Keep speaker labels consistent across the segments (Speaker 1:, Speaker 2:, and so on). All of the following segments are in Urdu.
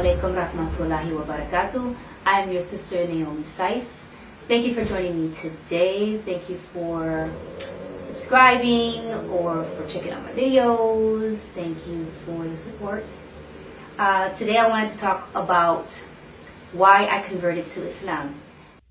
Speaker 1: alaikum rahmatullahi wa barakatuh. I am your sister Naomi Saif. Thank you for joining me today. Thank you for subscribing or for checking out my videos. Thank you for the support. Today I wanted to talk about why I converted to Islam.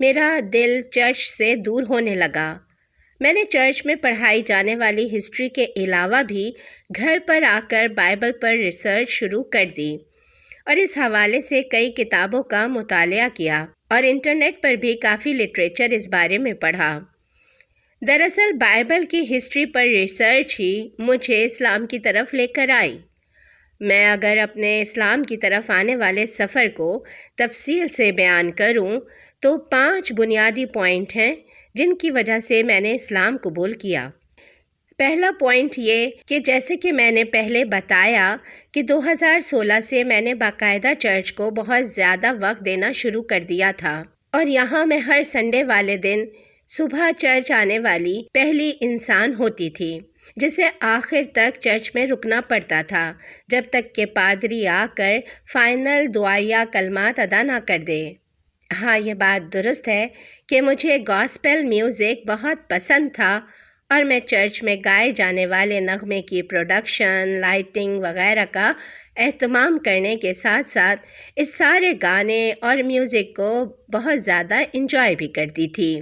Speaker 2: میرا دل چرچ سے دور ہونے لگا۔ میں نے چرچ میں پڑھائی جانے والی ہسٹری کے علاوہ بھی گھر پر آ کر بائبل پر ریسرچ شروع کر دی اور اس حوالے سے کئی کتابوں کا مطالعہ کیا اور انٹرنیٹ پر بھی کافی لٹریچر اس بارے میں پڑھا۔ دراصل بائبل کی ہسٹری پر ریسرچ ہی مجھے اسلام کی طرف لے کر آئی۔ میں اگر اپنے اسلام کی طرف آنے والے سفر کو تفصیل سے بیان کروں تو 5 بنیادی پوائنٹ ہیں جن کی وجہ سے میں نے اسلام قبول کیا۔ پہلا پوائنٹ یہ کہ جیسے کہ میں نے پہلے بتایا کہ 2016 سے میں نے باقاعدہ چرچ کو بہت زیادہ وقت دینا شروع کر دیا تھا اور یہاں میں ہر سنڈے والے دن صبح چرچ آنے والی پہلی انسان ہوتی تھی جسے آخر تک چرچ میں رکنا پڑتا تھا جب تک کہ پادری آ کر فائنل دعائیہ کلمات ادا نہ کر دے۔ ہاں، یہ بات درست ہے کہ مجھے گاسپل میوزک بہت پسند تھا اور میں چرچ میں گائے جانے والے نغمے کی پروڈکشن، لائٹنگ وغیرہ کا اہتمام کرنے کے ساتھ ساتھ اس سارے گانے اور میوزک کو بہت زیادہ انجوائے بھی کرتی تھی۔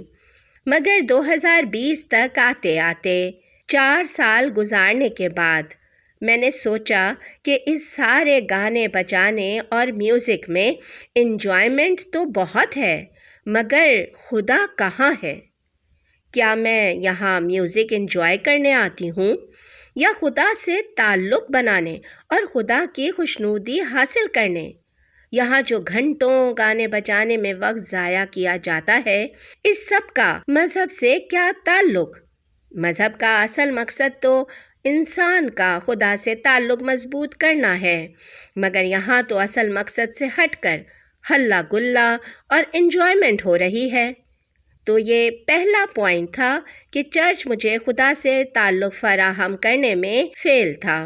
Speaker 2: مگر 2020 تک آتے آتے 4 سال گزارنے کے بعد میں نے سوچا کہ اس سارے گانے بجانے اور میوزک میں انجوائمنٹ تو بہت ہے، مگر خدا کہاں ہے؟ کیا میں یہاں میوزک انجوائے کرنے آتی ہوں یا خدا سے تعلق بنانے اور خدا کی خوشنودی حاصل کرنے؟ یہاں جو گھنٹوں گانے بجانے میں وقت ضائع کیا جاتا ہے، اس سب کا مذہب سے کیا تعلق؟ مذہب کا اصل مقصد تو انسان کا خدا سے تعلق مضبوط کرنا ہے، مگر یہاں تو اصل مقصد سے ہٹ کر ہلا گلا اور انجوائمنٹ ہو رہی ہے۔ تو یہ پہلا پوائنٹ تھا کہ چرچ مجھے خدا سے تعلق فراہم کرنے میں فیل تھا۔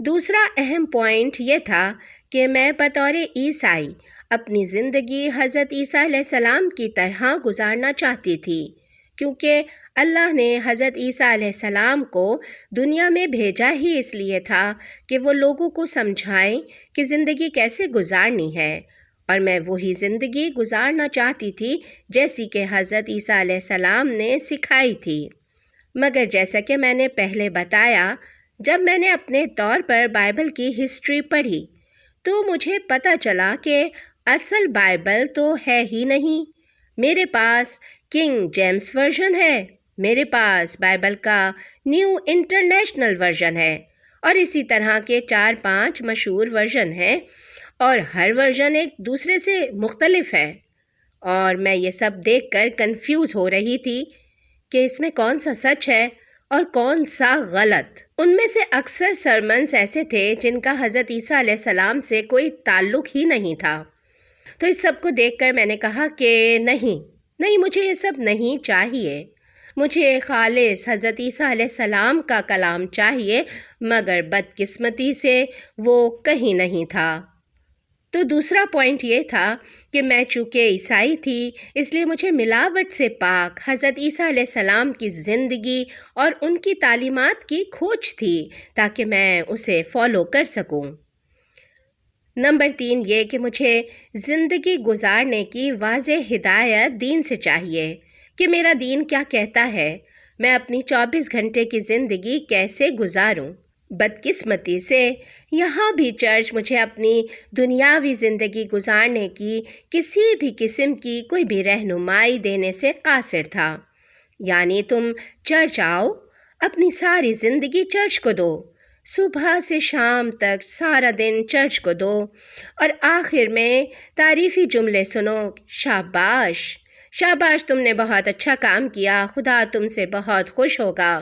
Speaker 2: دوسرا اہم پوائنٹ یہ تھا کہ میں بطور عیسائی اپنی زندگی حضرت عیسیٰ علیہ السلام کی طرح گزارنا چاہتی تھی، کیونکہ اللہ نے حضرت عیسیٰ علیہ السلام کو دنیا میں بھیجا ہی اس لیے تھا کہ وہ لوگوں کو سمجھائیں کہ زندگی کیسے گزارنی ہے، اور میں وہی زندگی گزارنا چاہتی تھی جیسی کہ حضرت عیسیٰ علیہ السلام نے سکھائی تھی۔ مگر جیسا کہ میں نے پہلے بتایا، جب میں نے اپنے طور پر بائبل کی ہسٹری پڑھی تو مجھے پتہ چلا کہ اصل بائبل تو ہے ہی نہیں۔ میرے پاس کنگ جیمز ورژن ہے، میرے پاس بائبل کا نیو انٹرنیشنل ورژن ہے، اور اسی طرح کے 4-5 مشہور ورژن ہیں، اور ہر ورژن ایک دوسرے سے مختلف ہے، اور میں یہ سب دیکھ کر کنفیوز ہو رہی تھی کہ اس میں کون سا سچ ہے اور کون سا غلط۔ ان میں سے اکثر سرمنز ایسے تھے جن کا حضرت عیسیٰ علیہ السلام سے کوئی تعلق ہی نہیں تھا۔ تو اس سب کو دیکھ کر میں نے کہا کہ نہیں، مجھے یہ سب نہیں چاہیے، مجھے خالص حضرت عیسیٰ علیہ السلام کا کلام چاہیے، مگر بدقسمتی سے وہ کہیں نہیں تھا۔ تو دوسرا پوائنٹ یہ تھا کہ میں چونکہ عیسائی تھی، اس لیے مجھے ملاوٹ سے پاک حضرت عیسیٰ علیہ السلام کی زندگی اور ان کی تعلیمات کی کھوج تھی تاکہ میں اسے فالو کر سکوں۔ نمبر 3 یہ کہ مجھے زندگی گزارنے کی واضح ہدایت دین سے چاہیے کہ میرا دین کیا کہتا ہے، میں اپنی 24 گھنٹے کی زندگی کیسے گزاروں۔ بدقسمتی سے یہاں بھی چرچ مجھے اپنی دنیاوی زندگی گزارنے کی کسی بھی قسم کی کوئی بھی رہنمائی دینے سے قاصر تھا۔ یعنی تم چرچ آؤ، اپنی ساری زندگی چرچ کو دو، صبح سے شام تک سارا دن چرچ کو دو، اور آخر میں تعریفی جملے سنو، شاباش شاباش، تم نے بہت اچھا کام کیا، خدا تم سے بہت خوش ہوگا،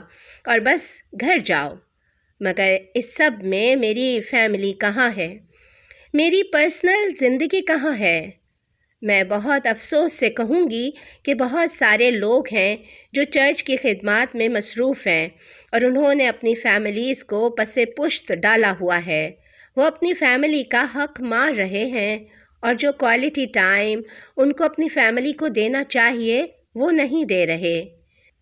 Speaker 2: اور بس گھر جاؤ۔ مگر اس سب میں میری فیملی کہاں ہے؟ میری پرسنل زندگی کہاں ہے؟ میں بہت افسوس سے کہوں گی کہ بہت سارے لوگ ہیں جو چرچ کی خدمات میں مصروف ہیں اور انہوں نے اپنی فیملیز کو پس پشت ڈالا ہوا ہے۔ وہ اپنی فیملی کا حق مار رہے ہیں، اور جو کوالٹی ٹائم ان کو اپنی فیملی کو دینا چاہیے وہ نہیں دے رہے۔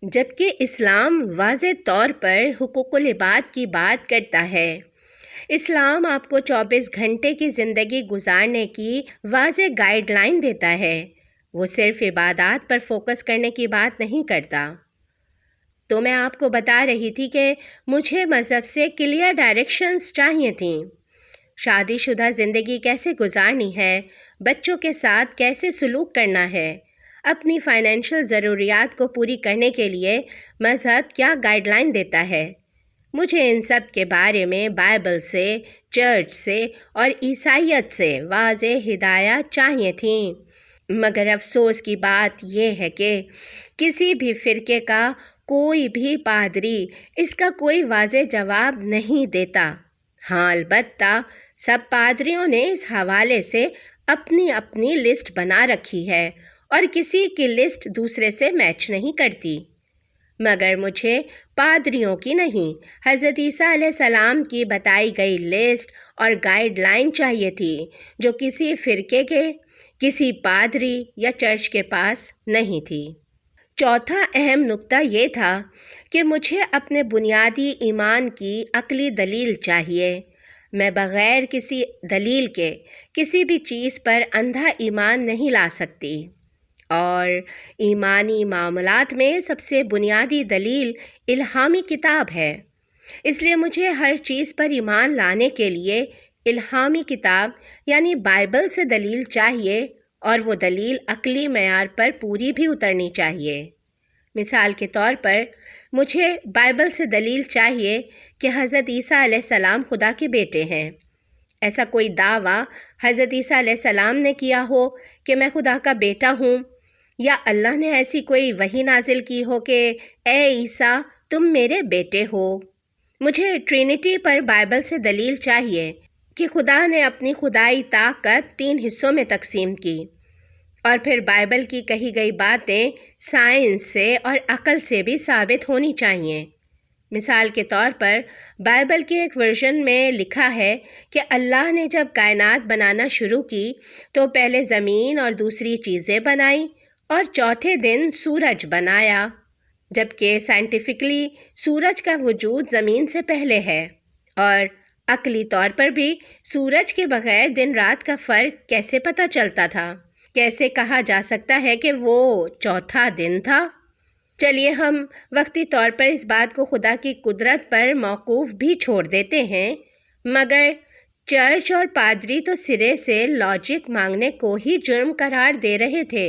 Speaker 2: جبکہ اسلام واضح طور پر حقوق العباد کی بات کرتا ہے۔ اسلام آپ کو 24 گھنٹے کی زندگی گزارنے کی واضح گائیڈ لائن دیتا ہے، وہ صرف عبادات پر فوکس کرنے کی بات نہیں کرتا۔ تو میں آپ کو بتا رہی تھی کہ مجھے مذہب سے کلیئر ڈائریکشنز چاہیے تھیں۔ شادی شدہ زندگی کیسے گزارنی ہے، بچوں کے ساتھ کیسے سلوک کرنا ہے، اپنی فائنینشیل ضروریات کو پوری کرنے کے لیے مذہب کیا گائیڈ لائن دیتا ہے۔ مجھے ان سب کے بارے میں بائبل سے، چرچ سے اور عیسائیت سے واضح ہدایات چاہیے تھیں، مگر افسوس کی بات یہ ہے کہ کسی بھی فرقے کا کوئی بھی پادری اس کا کوئی واضح جواب نہیں دیتا۔ ہاں، البتہ سب پادریوں نے اس حوالے سے اپنی اپنی لسٹ بنا رکھی ہے اور کسی کی لسٹ دوسرے سے میچ نہیں کرتی، مگر مجھے پادریوں کی نہیں، حضرت عیسیٰ علیہ السلام کی بتائی گئی لسٹ اور گائیڈ لائن چاہیے تھی، جو کسی فرقے کے، کسی پادری یا چرچ کے پاس نہیں تھی۔ چوتھا اہم نقطہ یہ تھا کہ مجھے اپنے بنیادی ایمان کی عقلی دلیل چاہیے۔ میں بغیر کسی دلیل کے کسی بھی چیز پر اندھا ایمان نہیں لا سکتی، اور ایمانی معاملات میں سب سے بنیادی دلیل الہامی کتاب ہے۔ اس لیے مجھے ہر چیز پر ایمان لانے کے لیے الہامی کتاب یعنی بائبل سے دلیل چاہیے، اور وہ دلیل عقلی معیار پر پوری بھی اترنی چاہیے۔ مثال کے طور پر مجھے بائبل سے دلیل چاہیے کہ حضرت عیسیٰ علیہ السلام خدا کے بیٹے ہیں۔ ایسا کوئی دعویٰ حضرت عیسیٰ علیہ السلام نے کیا ہو کہ میں خدا کا بیٹا ہوں، یا اللہ نے ایسی کوئی وحی نازل کی ہو کہ اے عیسیٰ تم میرے بیٹے ہو۔ مجھے ٹرینٹی پر بائبل سے دلیل چاہیے کہ خدا نے اپنی خدائی طاقت 3 حصوں میں تقسیم کی، اور پھر بائبل کی کہی گئی باتیں سائنس سے اور عقل سے بھی ثابت ہونی چاہیے۔ مثال کے طور پر بائبل کے ایک ورژن میں لکھا ہے کہ اللہ نے جب کائنات بنانا شروع کی تو پہلے زمین اور دوسری چیزیں بنائیں، اور چوتھے دن سورج بنایا، جبکہ سائنٹیفکلی سورج کا وجود زمین سے پہلے ہے، اور عقلی طور پر بھی سورج کے بغیر دن رات کا فرق کیسے پتہ چلتا تھا؟ کیسے کہا جا سکتا ہے کہ وہ چوتھا دن تھا؟ چلیے ہم وقتی طور پر اس بات کو خدا کی قدرت پر موقوف بھی چھوڑ دیتے ہیں، مگر چرچ اور پادری تو سرے سے لاجک مانگنے کو ہی جرم قرار دے رہے تھے۔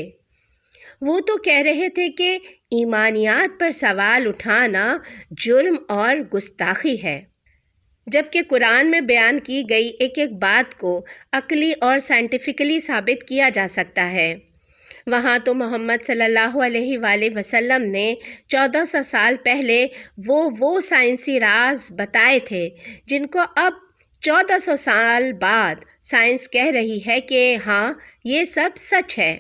Speaker 2: وہ تو کہہ رہے تھے کہ ایمانیات پر سوال اٹھانا جرم اور گستاخی ہے، جبکہ قرآن میں بیان کی گئی ایک ایک بات کو عقلی اور سائنٹیفکلی ثابت کیا جا سکتا ہے۔ وہاں تو محمد صلی اللہ علیہ وآلہ وسلم نے 1400 سال پہلے وہ سائنسی راز بتائے تھے جن کو اب 1400 سال بعد سائنس کہہ رہی ہے کہ ہاں یہ سب سچ ہے۔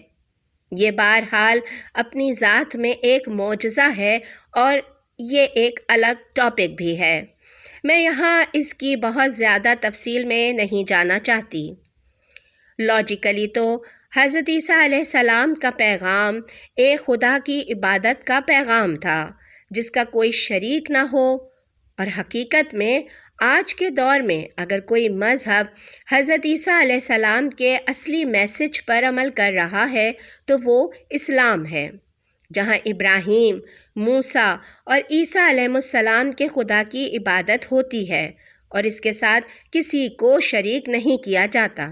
Speaker 2: یہ بہرحال اپنی ذات میں ایک معجزہ ہے، اور یہ ایک الگ ٹاپک بھی ہے۔ میں یہاں اس کی بہت زیادہ تفصیل میں نہیں جانا چاہتی۔ لاجیکلی تو حضرت عیسیٰ علیہ السلام کا پیغام ایک خدا کی عبادت کا پیغام تھا جس کا کوئی شریک نہ ہو، اور حقیقت میں آج کے دور میں اگر کوئی مذہب حضرت عیسیٰ علیہ السلام کے اصلی میسج پر عمل کر رہا ہے تو وہ اسلام ہے، جہاں ابراہیم، موسیٰ اور عیسیٰ علیہ السلام کے خدا کی عبادت ہوتی ہے، اور اس کے ساتھ کسی کو شریک نہیں کیا جاتا۔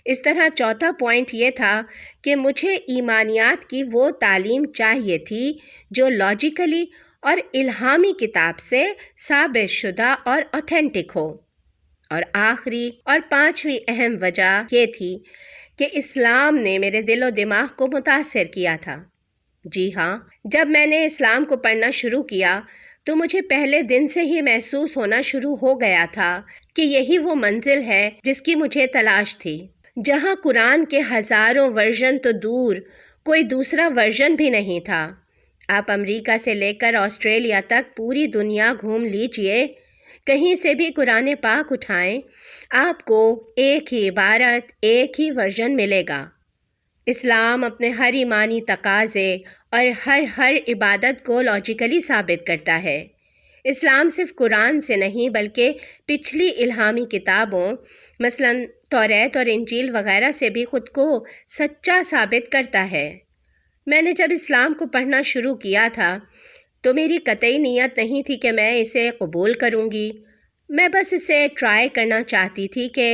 Speaker 2: اس طرح چوتھا پوائنٹ یہ تھا کہ مجھے ایمانیات کی وہ تعلیم چاہیے تھی جو لاجیکلی اور الہامی کتاب سے ثابت شدہ اور اوتھینٹک ہو۔ اور آخری اور پانچویں اہم وجہ یہ تھی کہ اسلام نے میرے دل و دماغ کو متاثر کیا تھا۔ جی ہاں، جب میں نے اسلام کو پڑھنا شروع کیا تو مجھے پہلے دن سے ہی محسوس ہونا شروع ہو گیا تھا کہ یہی وہ منزل ہے جس کی مجھے تلاش تھی۔ جہاں قرآن کے ہزاروں ورژن تو دور، کوئی دوسرا ورژن بھی نہیں تھا۔ آپ امریکہ سے لے کر آسٹریلیا تک پوری دنیا گھوم لیجئے، کہیں سے بھی قرآن پاک اٹھائیں، آپ کو ایک ہی عبارت، ایک ہی ورژن ملے گا۔ اسلام اپنے ہر ایمانی تقاضے اور ہر عبادت کو لاجیکلی ثابت کرتا ہے۔ اسلام صرف قرآن سے نہیں بلکہ پچھلی الہامی کتابوں مثلاً توریت اور انجیل وغیرہ سے بھی خود کو سچا ثابت کرتا ہے۔ میں نے جب اسلام کو پڑھنا شروع کیا تھا تو میری قطعی نیت نہیں تھی کہ میں اسے قبول کروں گی، میں بس اسے ٹرائی کرنا چاہتی تھی کہ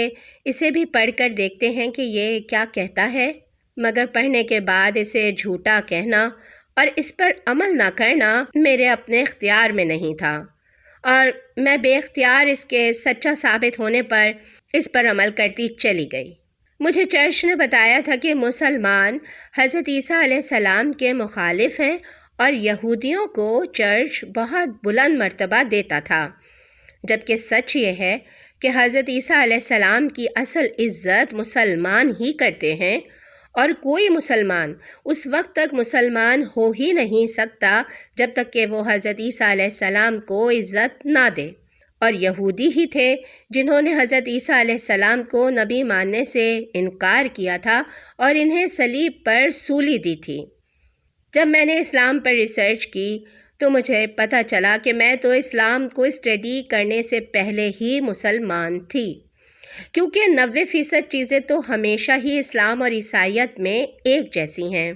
Speaker 2: اسے بھی پڑھ کر دیکھتے ہیں کہ یہ کیا کہتا ہے، مگر پڑھنے کے بعد اسے جھوٹا کہنا اور اس پر عمل نہ کرنا میرے اپنے اختیار میں نہیں تھا، اور میں بے اختیار اس کے سچا ثابت ہونے پر اس پر عمل کرتی چلی گئی۔ مجھے چرچ نے بتایا تھا کہ مسلمان حضرت عیسیٰ علیہ السلام کے مخالف ہیں اور یہودیوں کو چرچ بہت بلند مرتبہ دیتا تھا، جبکہ سچ یہ ہے کہ حضرت عیسیٰ علیہ السلام کی اصل عزت مسلمان ہی کرتے ہیں، اور کوئی مسلمان اس وقت تک مسلمان ہو ہی نہیں سکتا جب تک کہ وہ حضرت عیسیٰ علیہ السلام کو عزت نہ دے، اور یہودی ہی تھے جنہوں نے حضرت عیسیٰ علیہ السلام کو نبی ماننے سے انکار کیا تھا اور انہیں صلیب پر سولی دی تھی۔ جب میں نے اسلام پر ریسرچ کی تو مجھے پتہ چلا کہ میں تو اسلام کو اسٹڈی کرنے سے پہلے ہی مسلمان تھی، کیونکہ 90% چیزیں تو ہمیشہ ہی اسلام اور عیسائیت میں ایک جیسی ہیں۔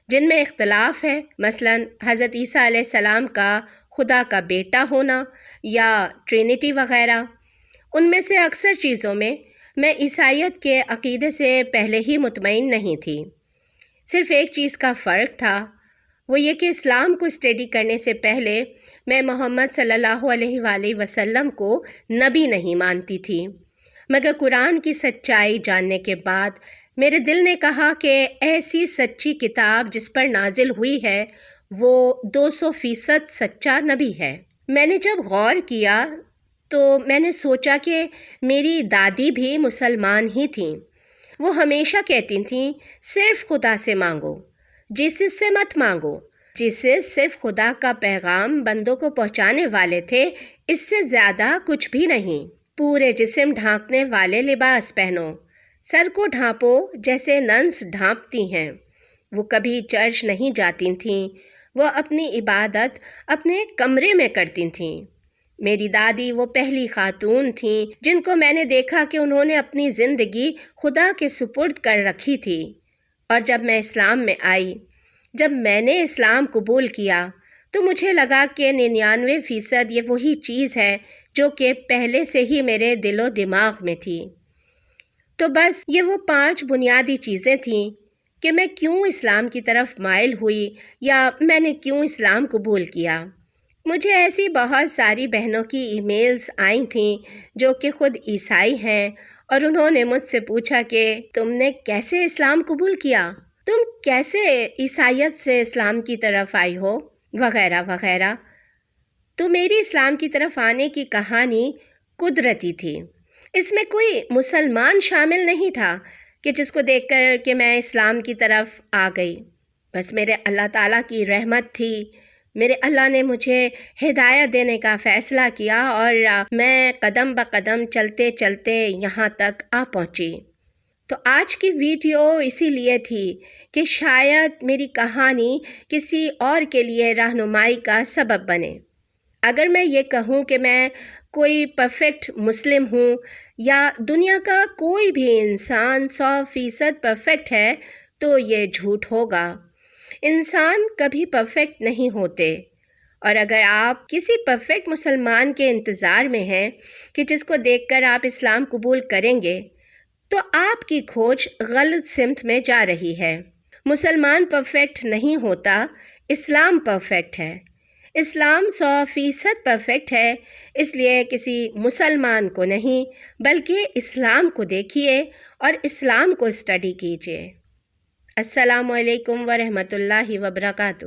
Speaker 2: جن میں اختلاف ہے، مثلاً حضرت عیسیٰ علیہ السلام کا خدا کا بیٹا ہونا یا ٹرینٹی وغیرہ، ان میں سے اکثر چیزوں میں میں عیسائیت کے عقیدے سے پہلے ہی مطمئن نہیں تھی۔ صرف ایک چیز کا فرق تھا، وہ یہ کہ اسلام کو اسٹڈی کرنے سے پہلے میں محمد صلی اللہ علیہ وآلہ وسلم کو نبی نہیں مانتی تھی، مگر قرآن کی سچائی جاننے کے بعد میرے دل نے کہا کہ ایسی سچی کتاب جس پر نازل ہوئی ہے وہ 200% سچا نبی ہے۔ میں نے جب غور کیا تو میں نے سوچا کہ میری دادی بھی مسلمان ہی تھیں۔ وہ ہمیشہ کہتی تھیں صرف خدا سے مانگو، جیسس سے مت مانگو۔ جیسس صرف خدا کا پیغام بندوں کو پہنچانے والے تھے، اس سے زیادہ کچھ بھی نہیں۔ پورے جسم ڈھانپنے والے لباس پہنو، سر کو ڈھانپو جیسے ننس ڈھانپتی ہیں۔ وہ کبھی چرچ نہیں جاتی تھیں، وہ اپنی عبادت اپنے کمرے میں کرتی تھیں۔ میری دادی وہ پہلی خاتون تھیں جن کو میں نے دیکھا کہ انہوں نے اپنی زندگی خدا کے سپرد کر رکھی تھی، اور جب میں اسلام میں آئی، جب میں نے اسلام قبول کیا تو مجھے لگا کہ 99% یہ وہی چیز ہے جو کہ پہلے سے ہی میرے دل و دماغ میں تھی۔ تو بس یہ وہ 5 بنیادی چیزیں تھیں کہ میں کیوں اسلام کی طرف مائل ہوئی یا میں نے کیوں اسلام قبول کیا۔ مجھے ایسی بہت ساری بہنوں کی ای میلز آئی تھیں جو کہ خود عیسائی ہیں، اور انہوں نے مجھ سے پوچھا کہ تم نے کیسے اسلام قبول کیا، تم کیسے عیسائیت سے اسلام کی طرف آئی ہو، وغیرہ وغیرہ۔ تو میری اسلام کی طرف آنے کی کہانی قدرتی تھی، اس میں کوئی مسلمان شامل نہیں تھا کہ جس کو دیکھ کر کہ میں اسلام کی طرف آ گئی۔ بس میرے اللہ تعالیٰ کی رحمت تھی، میرے اللہ نے مجھے ہدایت دینے کا فیصلہ کیا اور میں قدم بقدم چلتے چلتے یہاں تک آ پہنچی۔ تو آج کی ویڈیو اسی لیے تھی کہ شاید میری کہانی کسی اور کے لیے رہنمائی کا سبب بنے۔ اگر میں یہ کہوں کہ میں کوئی پرفیکٹ مسلم ہوں یا دنیا کا کوئی بھی انسان 100% پرفیکٹ ہے تو یہ جھوٹ ہوگا۔ انسان کبھی پرفیکٹ نہیں ہوتے، اور اگر آپ کسی پرفیکٹ مسلمان کے انتظار میں ہیں کہ جس کو دیکھ کر آپ اسلام قبول کریں گے تو آپ کی کھوج غلط سمت میں جا رہی ہے۔ مسلمان پرفیکٹ نہیں ہوتا، اسلام پرفیکٹ ہے۔ اسلام 100% پرفیکٹ ہے، اس لیے کسی مسلمان کو نہیں بلکہ اسلام کو دیکھیے اور اسلام کو اسٹڈی کیجیے۔ السلام علیکم ورحمۃ اللہ وبرکاتہ۔